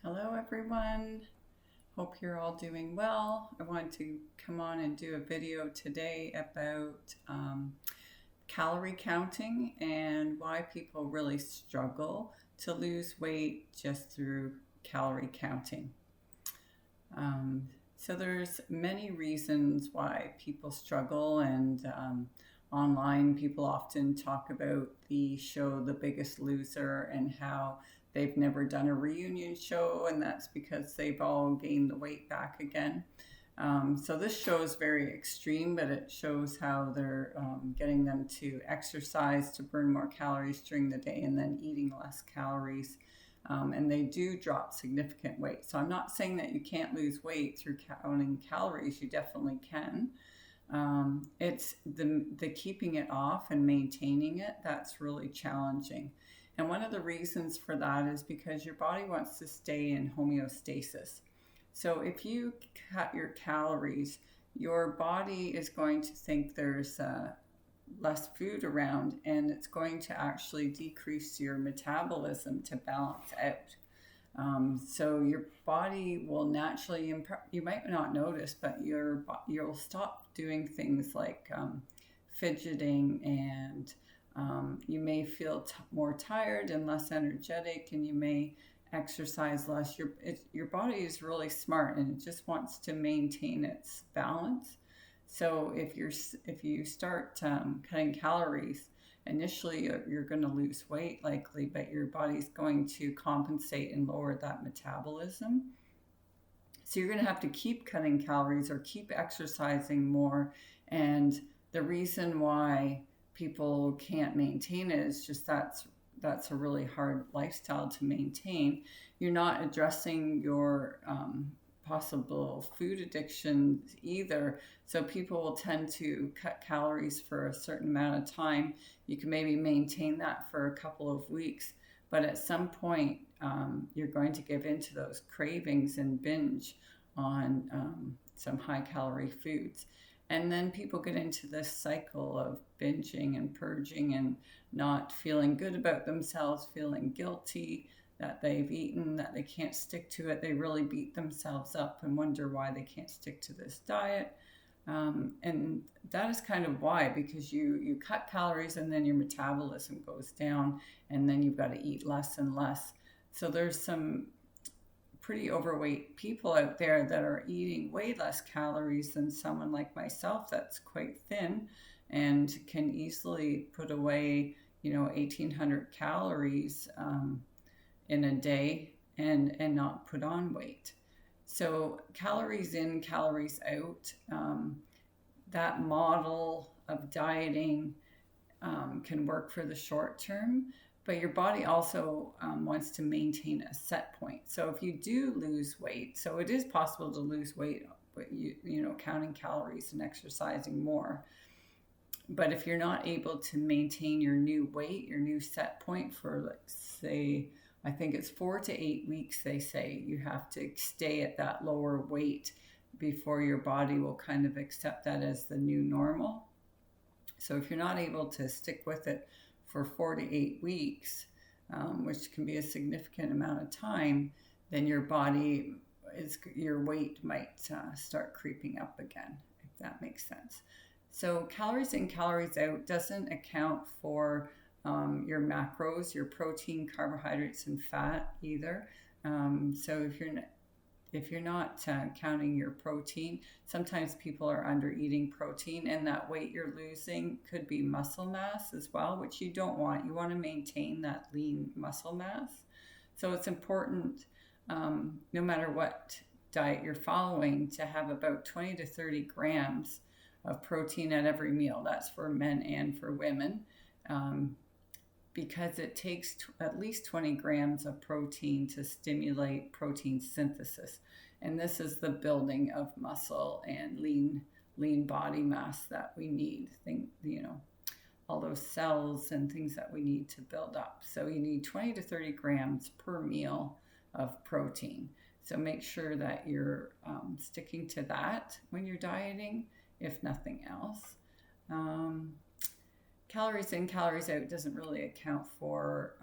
Hello, everyone. Hope you're all doing well. I want to come on and do a video today about calorie counting and why people really struggle to lose weight just through calorie counting. Um, so there's many reasons why people struggle, and online people often talk about the show The Biggest Loser and how they've never done a reunion show, and that's because they've all gained the weight back again. So this show is very extreme, but it shows how they're getting them to exercise to burn more calories during the day and then eating less calories. And they do drop significant weight. So I'm not saying that you can't lose weight through counting calories. You definitely can. It's the keeping it off and maintaining it that's really challenging. And one of the reasons for that is because your body wants to stay in homeostasis. So if you cut your calories, your body is going to think there's less food around, and it's going to actually decrease your metabolism to balance out. So your body will naturally, you might not notice, but you'll stop doing things like fidgeting, and you may feel more tired and less energetic, and you may exercise less. Your body is really smart, and it just wants to maintain its balance. So if you start cutting calories, initially you're going to lose weight likely, but your body's going to compensate and lower that metabolism. So you're going to have to keep cutting calories or keep exercising more. And the reason why people can't maintain it is just that's a really hard lifestyle to maintain. You're not addressing your possible food addictions either. So people will tend to cut calories for a certain amount of time. You can maybe maintain that for a couple of weeks, but at some point you're going to give into those cravings and binge on some high calorie foods. And then people get into this cycle of binging and purging and not feeling good about themselves, feeling guilty that they've eaten, that they can't stick to it. They really beat themselves up and wonder why they can't stick to this diet. And that is kind of why, because you cut calories and then your metabolism goes down, and then you've got to eat less and less. So there's some pretty overweight people out there that are eating way less calories than someone like myself that's quite thin and can easily put away 1,800 calories in a day and not put on weight. So calories in, calories out, that model of dieting can work for the short term, but your body also wants to maintain a set point. So if you do lose weight, so it is possible to lose weight, but counting calories and exercising more. But if you're not able to maintain your new weight, your new set point for, like, say, I think it's 4 to 8 weeks, they say you have to stay at that lower weight before your body will kind of accept that as the new normal. So if you're not able to stick with it for 4 to 8 weeks, which can be a significant amount of time, then your weight might start creeping up again, if that makes sense. So calories in, calories out doesn't account for your macros, your protein, carbohydrates, and fat either. So if you're not counting your protein, sometimes people are under eating protein, and that weight you're losing could be muscle mass as well, which you don't want. You want to maintain that lean muscle mass. So it's important, no matter what diet you're following, to have about 20 to 30 grams of protein at every meal. That's for men and for women, because it takes at least 20 grams of protein to stimulate protein synthesis. And this is the building of muscle and lean body mass that we need. All those cells and things that we need to build up. So you need 20 to 30 grams per meal of protein. So make sure that you're sticking to that when you're dieting, if nothing else. Calories in, calories out doesn't really account for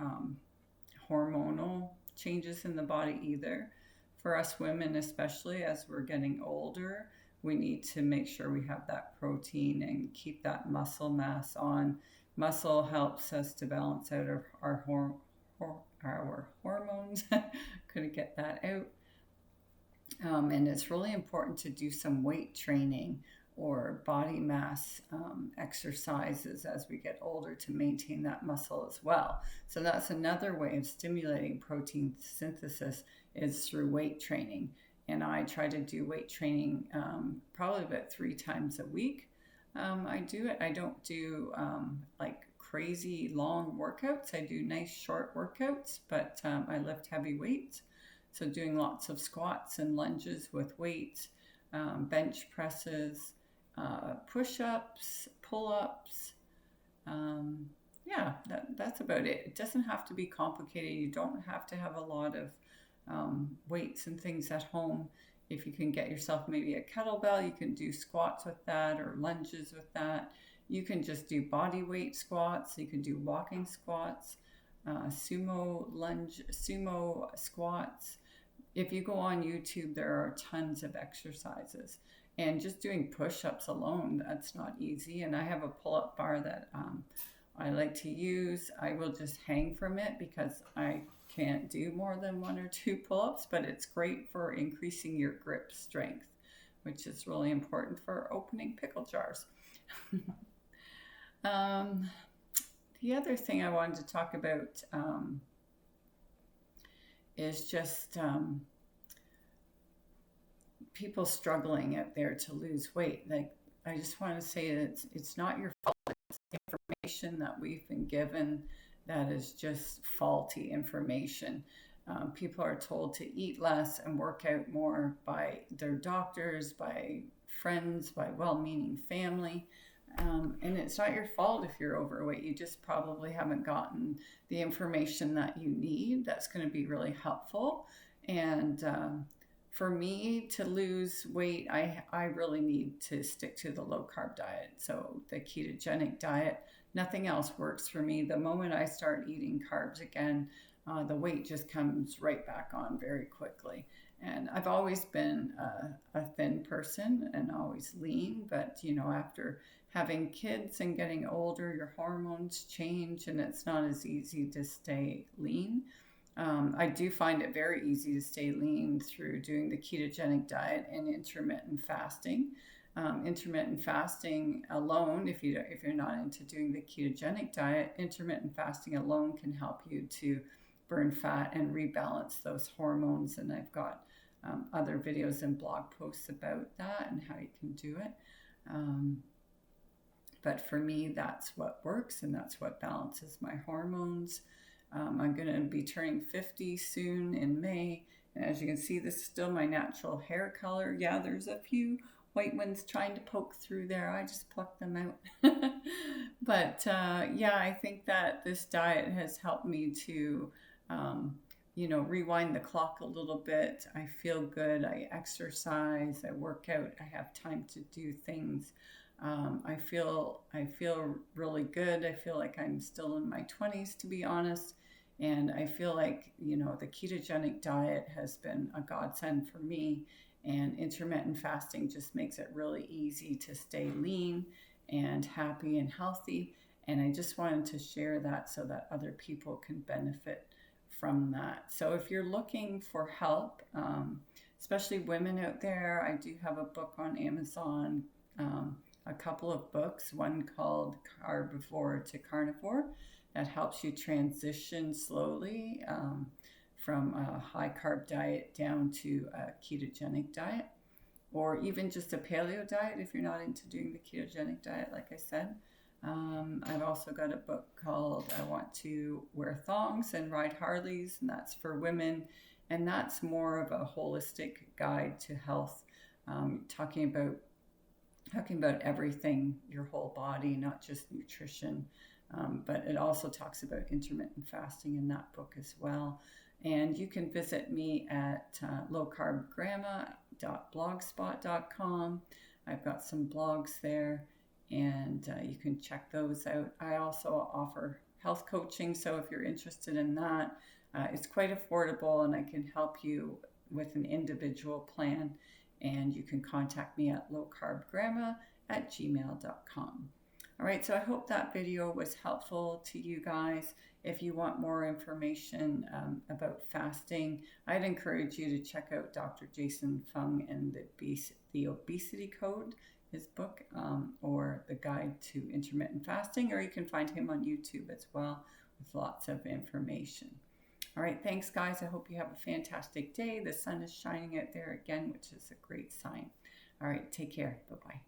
hormonal changes in the body either. For us women, especially as we're getting older, we need to make sure we have that protein and keep that muscle mass on. Muscle helps us to balance out our hormones. Couldn't get that out. And it's really important to do some weight training or body mass exercises as we get older to maintain that muscle as well. So that's another way of stimulating protein synthesis, is through weight training. And I try to do weight training probably about 3 times a week. I do it. I don't do like crazy long workouts. I do nice short workouts, but I lift heavy weights. So doing lots of squats and lunges with weights, bench presses, push-ups, pull-ups. Yeah, that's about it. It doesn't have to be complicated. You don't have to have a lot of weights and things at home. If you can get yourself maybe a kettlebell, you can do squats with that or lunges with that. You can just do body weight squats. You can do walking squats, sumo squats. If you go on YouTube, there are tons of exercises. And just doing push-ups alone, that's not easy. And I have a pull-up bar that I like to use. I will just hang from it because I can't do more than 1 or 2 pull-ups, but it's great for increasing your grip strength, which is really important for opening pickle jars. The other thing I wanted to talk about is just people struggling out there to lose weight. Like, I just want to say that it's not your fault. It's the information that we've been given that is just faulty information. People are told to eat less and work out more by their doctors, by friends, by well-meaning family. And it's not your fault if you're overweight. You just probably haven't gotten the information that you need that's going to be really helpful. And for me to lose weight, I really need to stick to the low-carb diet. So the ketogenic diet, nothing else works for me. The moment I start eating carbs again, the weight just comes right back on very quickly. And I've always been a thin person and always lean, but after having kids and getting older, your hormones change and it's not as easy to stay lean. I do find it very easy to stay lean through doing the ketogenic diet and intermittent fasting. Intermittent fasting alone, if you're not into doing the ketogenic diet, intermittent fasting alone can help you to burn fat and rebalance those hormones. And I've got other videos and blog posts about that and how you can do it. But for me, that's what works and that's what balances my hormones. I'm going to be turning 50 soon in May. And as you can see, this is still my natural hair color. Yeah, there's a few white ones trying to poke through there. I just plucked them out. But yeah, I think that this diet has helped me to, rewind the clock a little bit. I feel good. I exercise. I work out. I have time to do things. I feel really good. I feel like I'm still in my 20s, to be honest. And I feel like, the ketogenic diet has been a godsend for me, and intermittent fasting just makes it really easy to stay lean and happy and healthy. And I just wanted to share that so that other people can benefit from that. So if you're looking for help, especially women out there, I do have a book on Amazon, a couple of books, one called Carbivore to Carnivore, that helps you transition slowly from a high carb diet down to a ketogenic diet, or even just a paleo diet if you're not into doing the ketogenic diet, like I said. I've also got a book called I Want to Wear Thongs and Ride Harleys, and that's for women, and that's more of a holistic guide to health, talking about everything, your whole body, not just nutrition. But it also talks about intermittent fasting in that book as well. And you can visit me at lowcarbgrandma.blogspot.com. I've got some blogs there, and you can check those out. I also offer health coaching, so if you're interested in that, It's quite affordable, and I can help you with an individual plan. And you can contact me at lowcarbgrandma@gmail.com. All right, so I hope that video was helpful to you guys. If you want more information about fasting, I'd encourage you to check out Dr. Jason Fung and the Obesity Code, his book, or the Guide to Intermittent Fasting, or you can find him on YouTube as well with lots of information. All right, thanks guys. I hope you have a fantastic day. The sun is shining out there again, which is a great sign. All right, take care. Bye-bye.